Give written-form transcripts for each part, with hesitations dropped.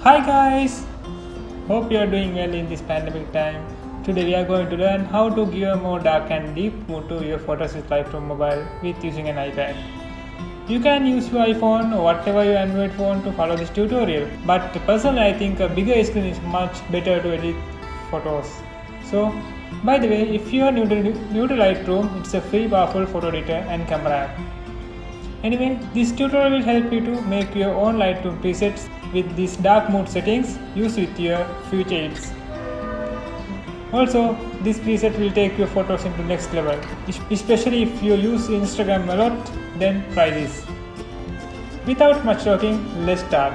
Hi guys! Hope you are doing well in this pandemic time. Today we are going to learn how to give a more dark and deep mood to your photos with Lightroom Mobile with using an iPad. You can use your iPhone or whatever your Android phone to follow this tutorial, but personally I think a bigger screen is much better to edit photos. So, by the way, if you are new to Lightroom, it's a free powerful photo editor and camera app. Anyway, this tutorial will help you to make your own Lightroom presets with these dark mode settings used with your future edits. Also, this preset will take your photos into next level, especially if you use Instagram a lot, then try this. Without much talking, let's start.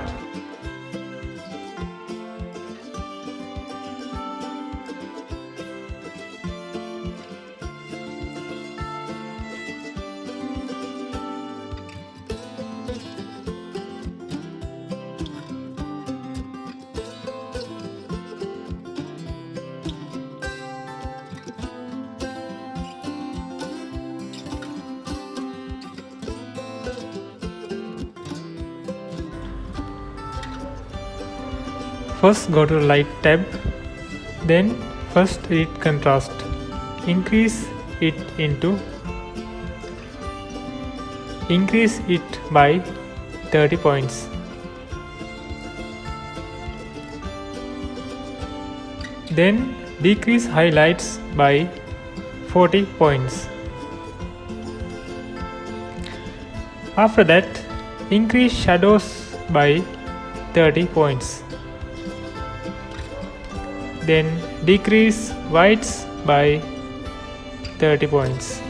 First go to Light tab, then first edit contrast. Increase it by 30 points. Then decrease highlights by 40 points. After that, increase shadows by 30 points. Then decrease whites by 30 points.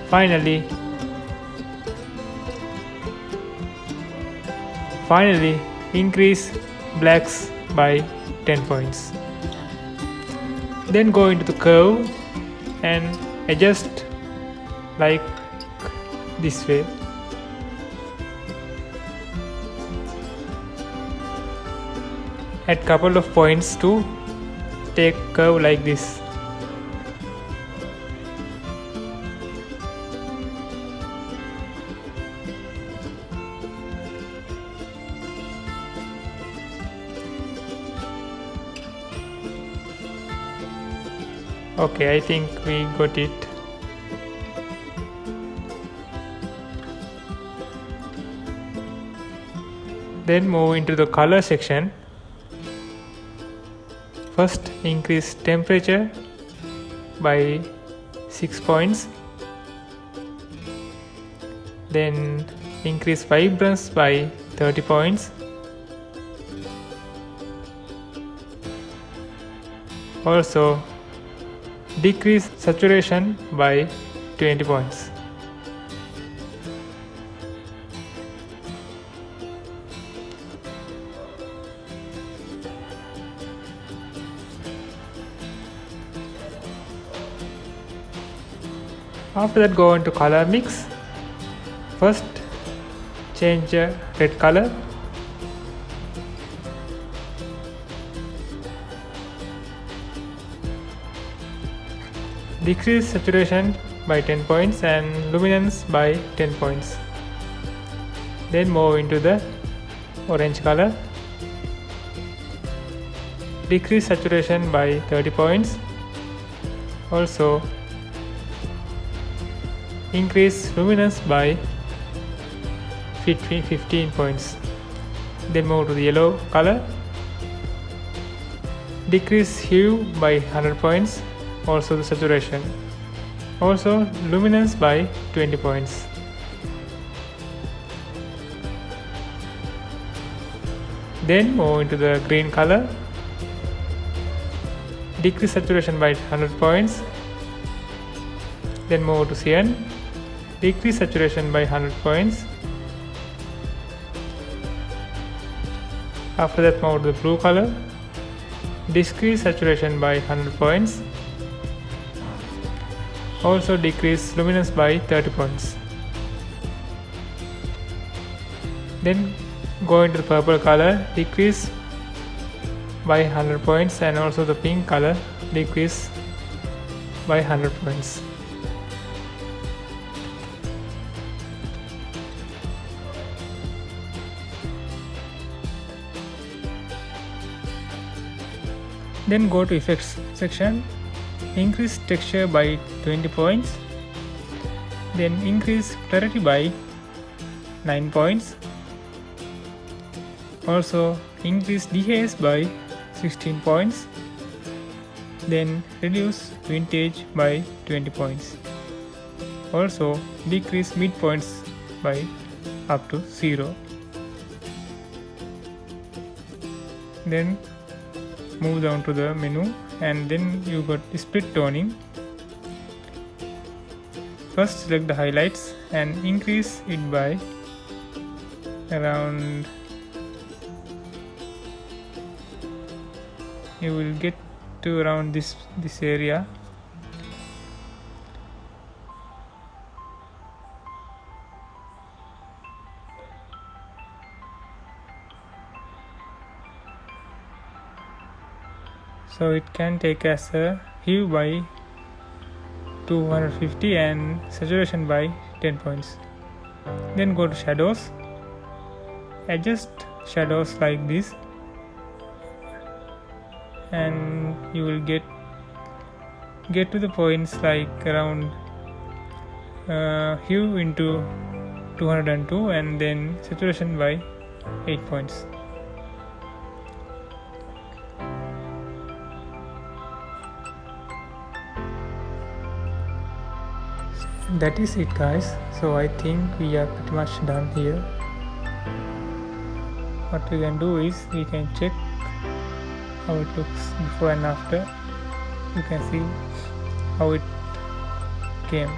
Finally, increase blacks by 10 points. Then go into the curve and adjust like this way. Add couple of points to take curve like this. Okay, I think we got it. Then move into the color section. First increase temperature by 6 points, then increase vibrance by 30 points, also decrease saturation by 20 points. After that, go into color mix. First change red color, decrease saturation by 10 points and luminance by 10 points. Then move into the orange color, decrease saturation by 30 points, also increase luminance by 15 points. Then move to the yellow color, decrease hue by 100 points, also the saturation, also luminance by 20 points. Then move into the green color, decrease saturation by 100 points, then move to cyan, decrease saturation by 100 points. After that, move to the blue color, decrease saturation by 100 points, also decrease luminance by 30 points. Then go into the purple color, decrease by 100 points, and also the pink color, decrease by 100 points. Then go to effects section, increase texture by 20 points, then increase clarity by 9 points, also increase DHS by 16 points, then reduce vintage by 20 points, also decrease midpoints by up to 0. Then move down to the menu and then you got split toning. First select the highlights and increase it by around, you will get to around this area. So it can take as a hue by 250 and saturation by 10 points. Then go to shadows, adjust shadows like this, and you will get to the points like around hue into 202 and then saturation by 8 points. That is it, guys. So I think we are pretty much done here. What we can do is we can check how it looks before and after. You can see how it came.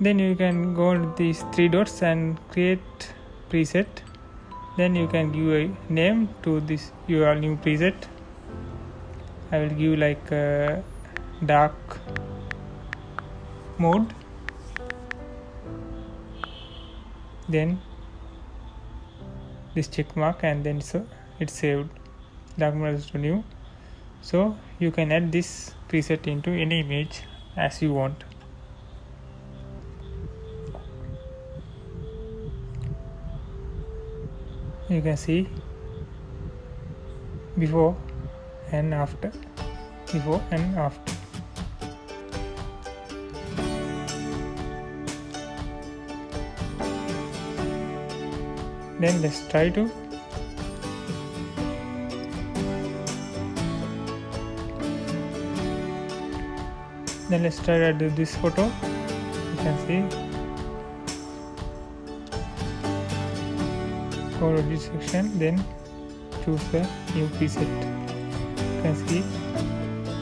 Then you can go to these three dots and create preset. Then you can give a name to this your new preset. I will give like a dark mode. Then this check mark and then it's saved. Dark mode is to new. So you can add this preset into any image as you want. You can see before and after, before and after. Then let's try to do this photo. You can see. Go to this section, then choose the new preset. You can see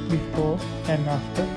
before and after.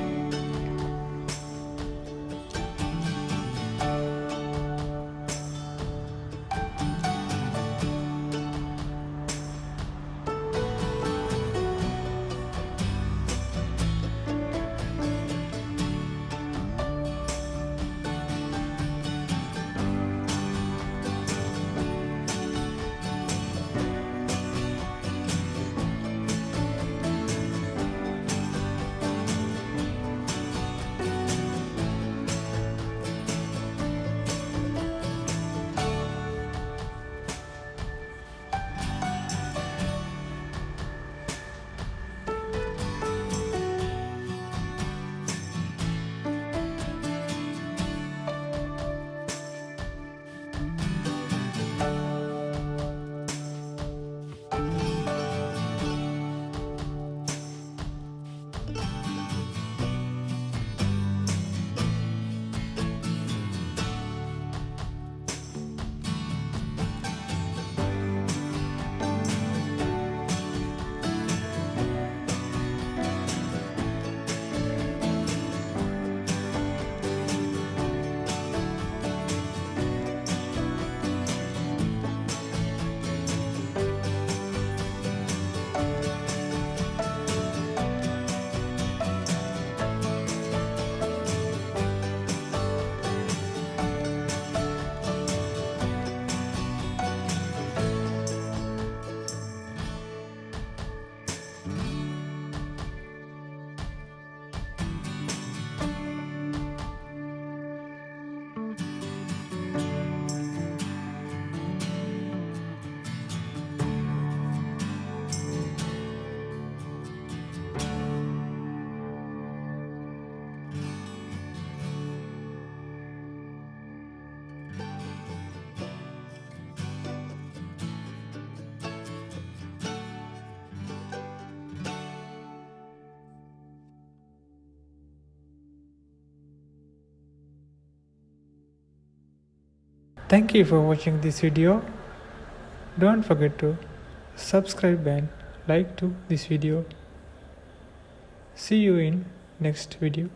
Thank you for watching this video. Don't forget to subscribe and like to this video. See you in next video.